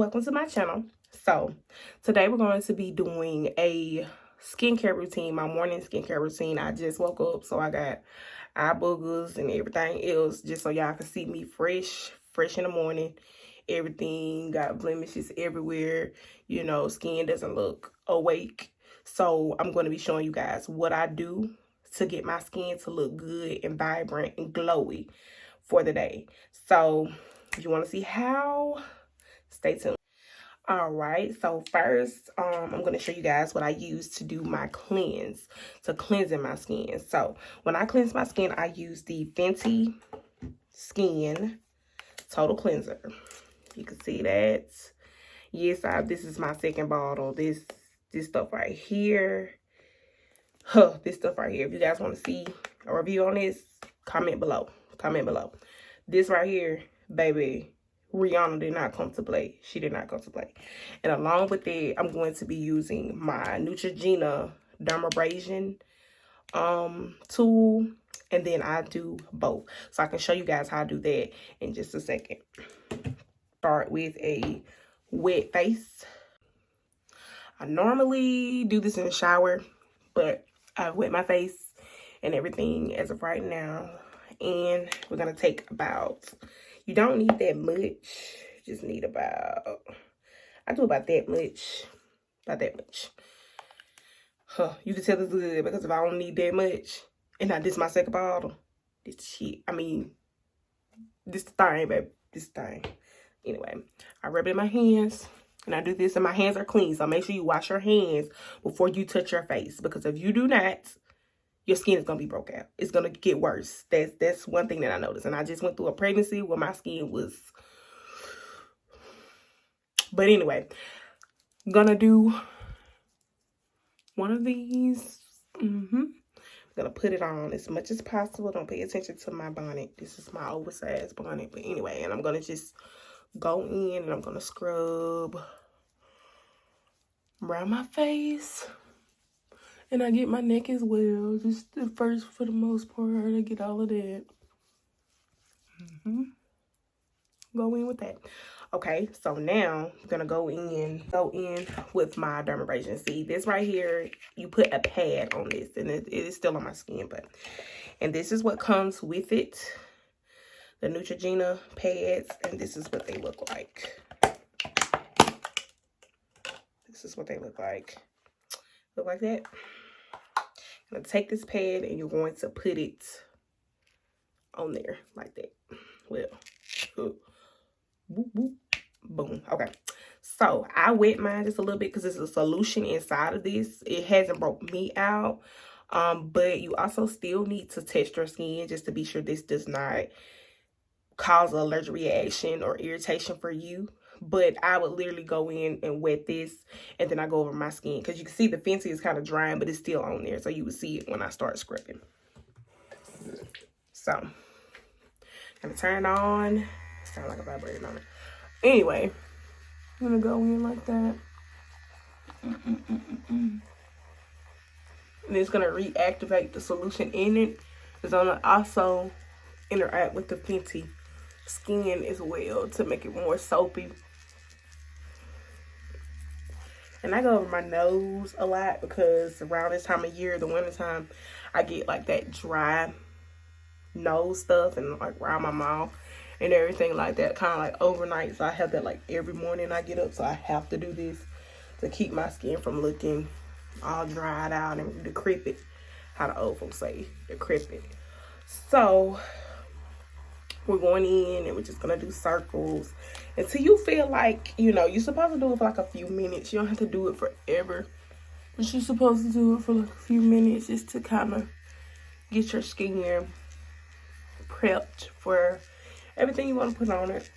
welcome to my channel. So today we're going to be doing a skincare routine, my morning skincare routine. I just woke up, so I got eye boogers and everything else, just so y'all can see me fresh in the morning. Everything got blemishes everywhere, you know, skin doesn't look awake. So I'm going to be showing you guys what I do to get my skin to look good and vibrant and glowy for the day. So if you want to see how, stay tuned. All right, so first I'm going to show you guys what I use to do my cleanse, to cleansing my skin. So when I cleanse my skin, I use the Fenty Skin Total Cleanser. You can see that. Yes, this is my second bottle. This stuff right here. This stuff right here. If you guys want to see a review on this, comment below. Comment below. This right here, baby, Rihanna did not come to play. She did not come to play. And along with it, I'm going to be using my Neutrogena Dermabrasion tool. And then I do both. So I can show you guys how I do that in just a second. Start with a wet face. I normally do this in the shower, but I wet my face and everything as of right now. And we're going to take about, you don't need that much. You just need about, I do about that much. About that much. You can tell it's good because if I don't need that much, and now this is my second bottle, this shit, I mean, this thing, baby, this thing. Anyway, I rub it in my hands. And I do this and my hands are clean. So make sure you wash your hands before you touch your face. Because if you do not, your skin is going to be broke out. It's going to get worse. That's one thing that I noticed. And I just went through a pregnancy where my skin was... But anyway, I'm going to do one of these. I'm going to put it on as much as possible. Don't pay attention to my bonnet. This is my oversized bonnet. But anyway, and I'm going to just go in and I'm going to scrub around my face. And I get my neck as well. Just the first, for the most part, I get all of that. Go in with that. Okay, so now I'm gonna go in with my dermabrasion. See, this right here, you put a pad on this, and it is still on my skin, but and this is what comes with it. The Neutrogena pads, and this is what they look like. This is what they look like. Look like that. I'm gonna take this pad and you're going to put it on there like that. Well, boop, boop, boom. Okay, so I wet mine just a little bit because there's a solution inside of this. It hasn't broke me out, but you also still need to test your skin just to be sure this does not cause an allergic reaction or irritation for you. But I would literally go in and wet this, and then I go over my skin because you can see the Fenty is kind of drying, but it's still on there, so you would see it when I start scrubbing. So I'm gonna turn it on. Sound like a vibrator on it. Anyway, I'm gonna go in like that. And it's gonna reactivate the solution in it. It's gonna also interact with the Fenty skin as well to make it more soapy. And I go over my nose a lot because around this time of year, the winter time, I get like that dry nose stuff and like around my mouth and everything like that, kind of like overnight. So I have that like every morning I get up, so I have to do this to keep my skin from looking all dried out and decrepit. How the old folks say, decrepit. So we're going in and we're just gonna do circles until you feel like, you know, you're supposed to do it for like a few minutes. You don't have to do it forever, but you're supposed to do it for like a few minutes just to kind of get your skin prepped for everything you want to put on it.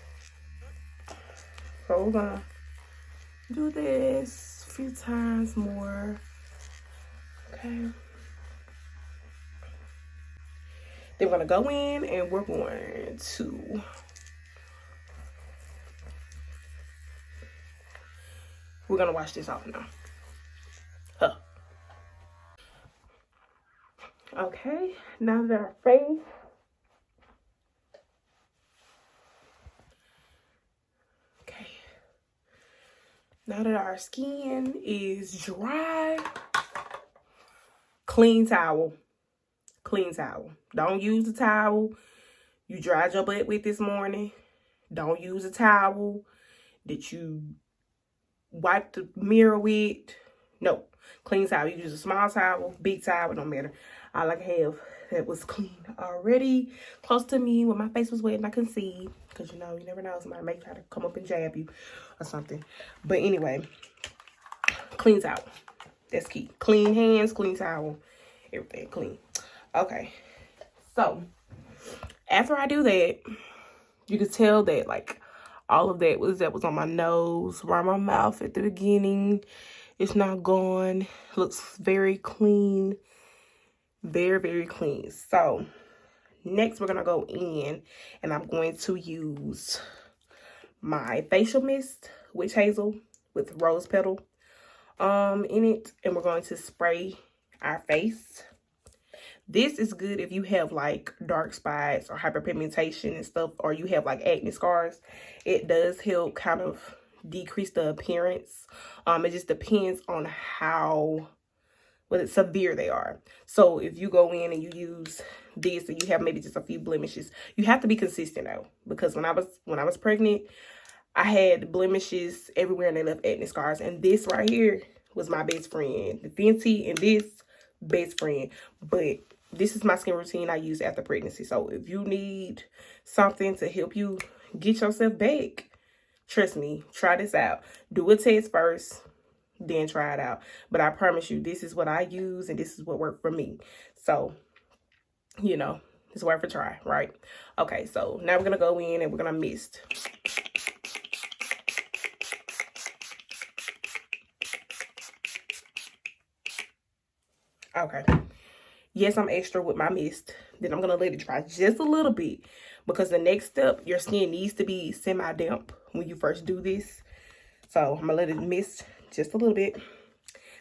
So we're gonna do this a few times more. Okay. Then we're going to go in and we're going to wash this off now. Okay, now that our face Now that our skin is dry, clean towel. Clean towel. Don't use the towel you dried your butt with this morning. Don't use a towel that you wiped the mirror with. No. Clean towel. You use a small towel, big towel, don't matter. All I have that was clean already, close to me when my face was wet and I couldn't see. Because you know, you never know, somebody may try to come up and jab you or something. But anyway, clean towel. That's key. Clean hands, clean towel, everything clean. Okay. So, after I do that, you can tell that like all of that was on my nose, around my mouth at the beginning. It's not gone. Looks very clean. Very, very clean. So, next we're going to go in and I'm going to use my facial mist, witch hazel with rose petal in it. And we're going to spray our face. This is good if you have like dark spots or hyperpigmentation and stuff, or you have like acne scars. It does help kind of decrease the appearance. It just depends on how severe they are. So if you go in and you use this and you have maybe just a few blemishes, you have to be consistent though, because when I was pregnant, I had blemishes everywhere and they left acne scars. And this right here was my best friend. The Fenty and this, best friend. But this is my skin routine I use after pregnancy. So if you need something to help you get yourself back, trust me, try this out. Do a test first, then try it out. But I promise you, this is what I use and this is what worked for me. So, you know, it's worth a try, right? Okay, so now we're going to go in and we're going to mist. Okay. Yes, I'm extra with my mist. Then I'm going to let it dry just a little bit. Because the next step, your skin needs to be semi-damp when you first do this. So I'm going to let it mist just a little bit.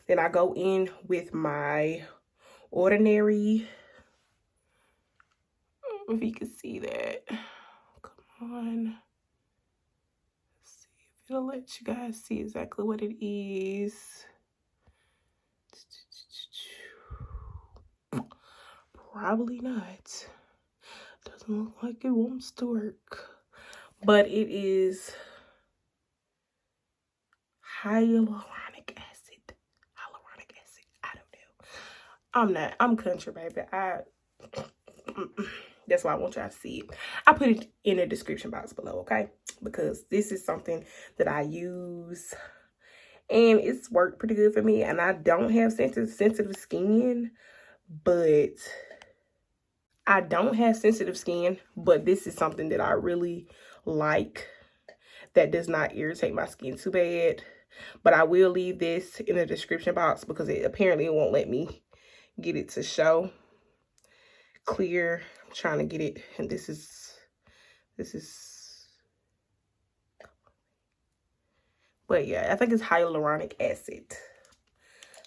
Then I go in with my Ordinary. If you can see that. Come on. Let's see if it'll let you guys see exactly what it is. Probably not. Doesn't look like it wants to work. But it is hyaluronic acid. Hyaluronic acid. I don't know. I'm country, baby. That's why I want y'all to see it. I put it in the description box below, okay? Because this is something that I use. And it's worked pretty good for me. And I don't have sensitive skin. But this is something that I really like. That does not irritate my skin too bad. But I will leave this in the description box because it won't let me get it to show clear. I'm trying to get it, and this is but yeah, I think it's hyaluronic acid.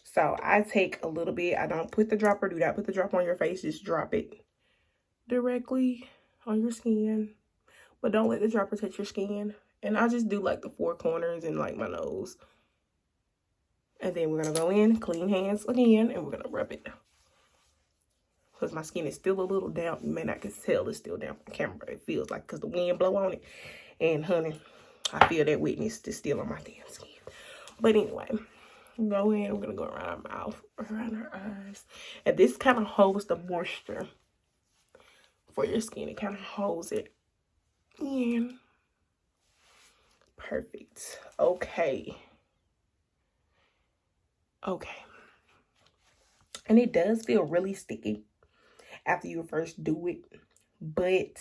So I take a little bit. I don't put the dropper. Do not put the drop on your face. Just drop it directly on your skin, but don't let the dropper touch your skin. And I just do like the four corners and like my nose. And then we're gonna go in, clean hands again, and we're gonna rub it. Because my skin is still a little damp. You may not can tell it's still damp on camera, but it feels like because the wind blow on it. And honey, I feel that wetness is still on my damn skin. But anyway, go in. We're going to go around our mouth, around our eyes. And this kind of holds the moisture for your skin. It kind of holds it in. Perfect. Okay. Okay. And it does feel really sticky after you first do it, but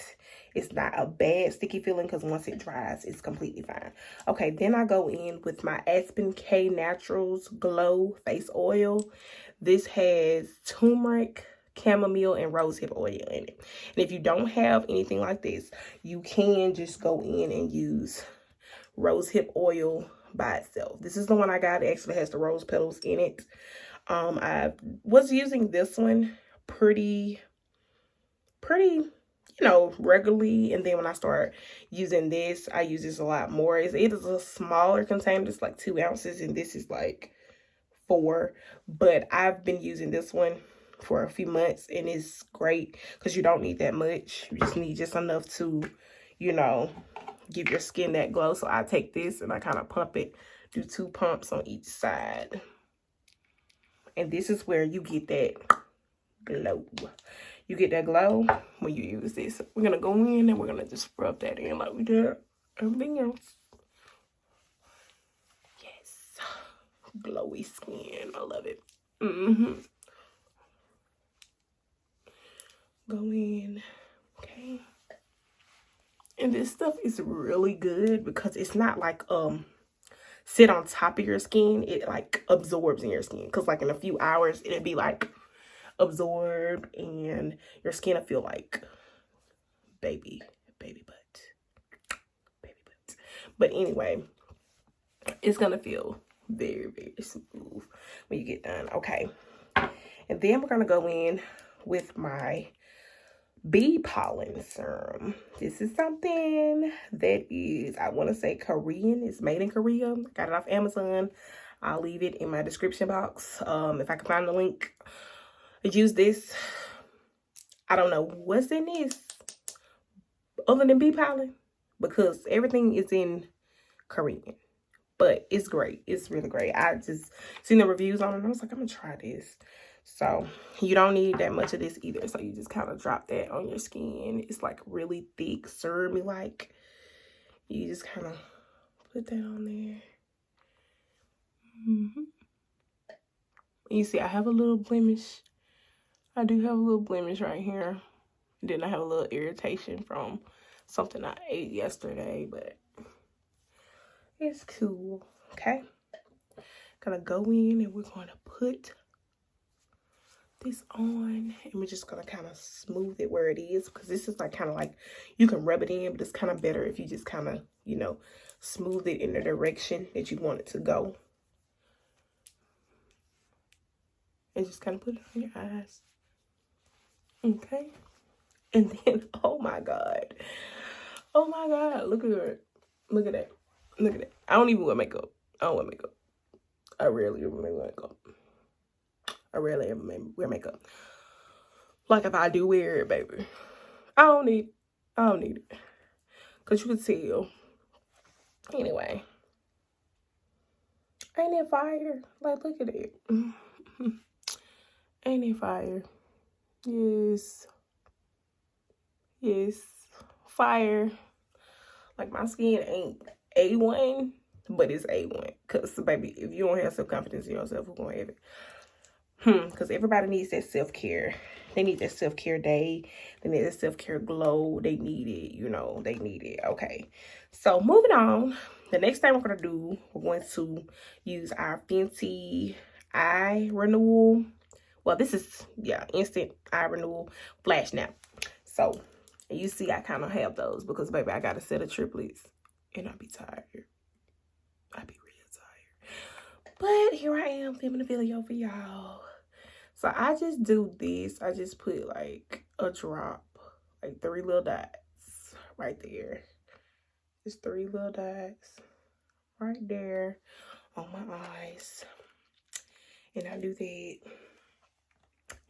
it's not a bad sticky feeling because once it dries, it's completely fine. Okay, then I go in with my Aspen K Naturals Glow Face Oil. This has turmeric, chamomile, and rosehip oil in it. And if you don't have anything like this, you can just go in and use rosehip oil by itself. This is the one I got. It actually has the rose petals in it. I was using this one pretty, you know, regularly. And then when I start using this, I use this a lot more. It is a smaller container. It's like 2 ounces, and this is like 4. But I've been using this one for a few months, and it's great because you don't need that much. You just need just enough to, you know, give your skin that glow. So I take this and I kind of pump it, do 2 pumps on each side. And this is where you get that glow. You get that glow when you use this. We're going to go in and we're going to just rub that in like we did everything else. Yes. Glowy skin. I love it. Go in. Okay. And this stuff is really good because it's not like sit on top of your skin. It like absorbs in your skin, because like in a few hours it'll be like absorbed and your skin will feel like baby butt. But anyway, it's gonna feel very, very smooth when you get done. Okay, and then we're gonna go in with my bee pollen serum. This is something that is, I want to say, Korean. It's made in Korea. Got it off Amazon. I'll leave it in my description box if I can find the link. I use this. I don't know what's in this other than bee pollen, because everything is in Korean, but it's great. It's really great. I just seen the reviews on it and I was like, I'm gonna try this. So you don't need that much of this either. So you just kind of drop that on your skin. It's like really thick, serum-y like. You just kind of put that on there. You see, I have a little blemish. I do have a little blemish right here. Then I have a little irritation from something I ate yesterday, but it's cool. Okay. Gonna go in and we're gonna put this on, and we're just gonna kind of smooth it where it is, because this is like kind of like you can rub it in, but it's kind of better if you just kind of, you know, smooth it in the direction that you want it to go, and just kind of put it on your eyes. Okay, and then oh my god, look at it, look at that, look at that. I don't even wear makeup. I don't wear makeup. I rarely ever wear makeup. I rarely ever wear makeup. Like if I do wear it, baby, I don't need it. Because you can tell. Anyway. Ain't it fire? Like, look at it. Ain't it fire? Yes. Yes. Fire. Like, my skin ain't A1, but it's A1. Because, baby, if you don't have self-confidence in yourself, who's going to have it? Because everybody needs that self-care. They need that self-care day. They need that self-care glow. They need it. You know, they need it. Okay. So, moving on. The next thing we're going to do, we're going to use our Fenty Eye Renewal. Well, this is, yeah, Instant Eye Renewal Flash Nap. So, you see I kind of have those because, baby, I got a set of triplets. And I be tired. I be real tired. But here I am filming a video for y'all. So I just do this. I just put like a drop, like 3 little dots right there. Just 3 little dots right there on my eyes. And I do that.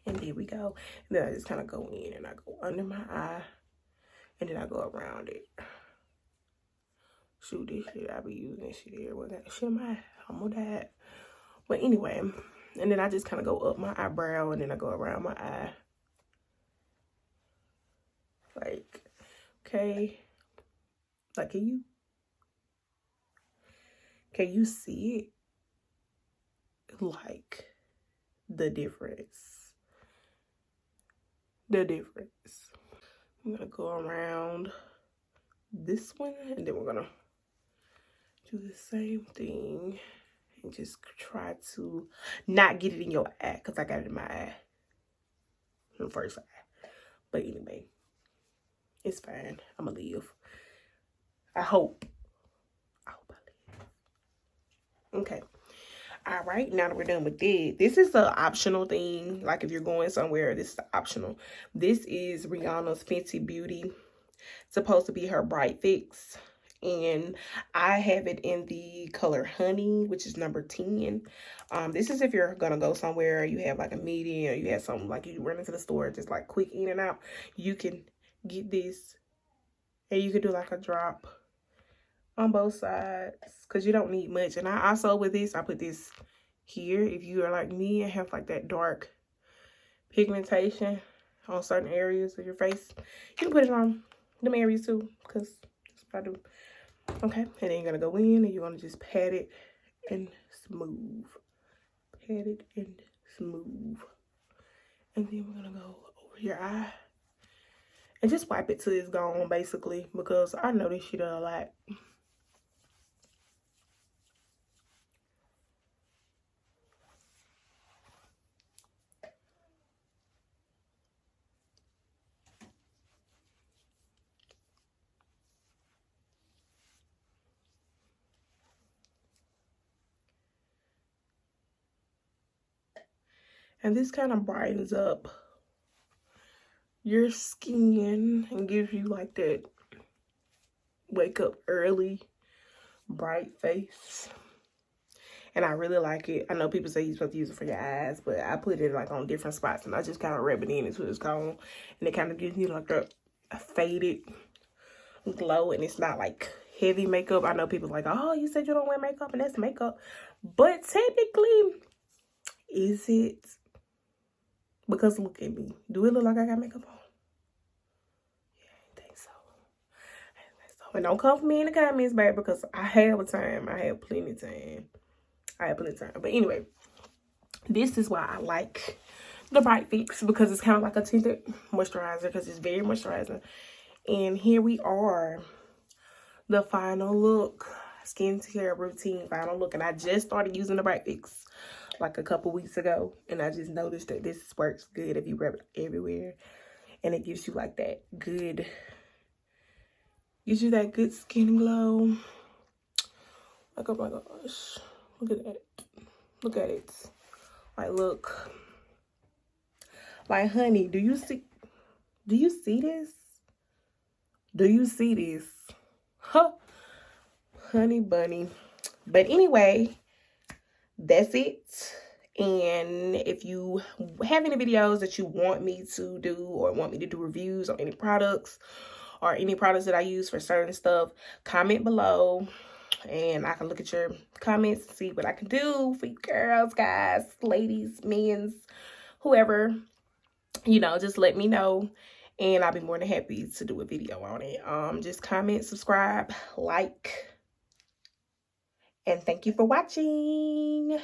And there we go. And then I just kind of go in and I go under my eye. And then I go around it. Shoot, this shit, I be using this shit here. What that shit, I'm gonna die. But anyway. And then I just kind of go up my eyebrow and then I go around my eye. Like, okay. Like, can you see it? Like, the difference. The difference. I'm gonna go around this one and then we're gonna do the same thing. And just try to not get it in your eye, because I got it in my eye. In the first eye. But anyway, it's fine. I'm gonna live. I hope I live. Okay. All right, now that we're done with that, this is an optional thing. Like if you're going somewhere, this is optional. This is Rihanna's Fenty Beauty. Supposed to be her bright fix, and I have it in the color Honey, which is number 10. This is if you're gonna go somewhere, you have like a meeting, or you have something like you run into the store, just like quick in and out. You can get this, and you can do like a drop on both sides, because you don't need much. And I also, with this, I put this here. If you are like me and have like that dark pigmentation on certain areas of your face, you can put it on them areas too, because that's what I do. Okay, and then you're gonna go in and you're gonna just pat it and smooth. Pat it and smooth. And then we're gonna go over your eye and just wipe it till it's gone, basically, because I know this shit a lot. And this kind of brightens up your skin and gives you like that wake up early, bright face. And I really like it. I know people say you're supposed to use it for your eyes, but I put it like on different spots and I just kind of rub it in until it's gone. And it kind of gives you like a faded glow, and it's not like heavy makeup. I know people like, oh, you said you don't wear makeup and that's makeup. But technically, is it? Because look at me. Do it look like I got makeup on? Yeah, I think so. And don't come for me in the comments, babe, because I have time. I have plenty of time. But anyway, this is why I like the Bright Fix, because it's kind of like a tinted moisturizer, because it's very moisturizing. And here we are, the final look, skincare routine final look. And I just started using the Bright Fix like a couple weeks ago, and I just noticed that this works good if you rub it everywhere, and it gives you like that good, gives you that good skin glow. Like, oh my gosh, look at that, look at it. Like, look, like, honey, do you see this? Do you see this? Huh, honey bunny. But anyway, that's it. And if you have any videos that you want me to do, or want me to do reviews on any products, or any products that I use for certain stuff, comment below and I can look at your comments and see what I can do for you girls, guys, ladies, men's, whoever. You know, just let me know and I'll be more than happy to do a video on it. Just comment, subscribe, like, and thank you for watching.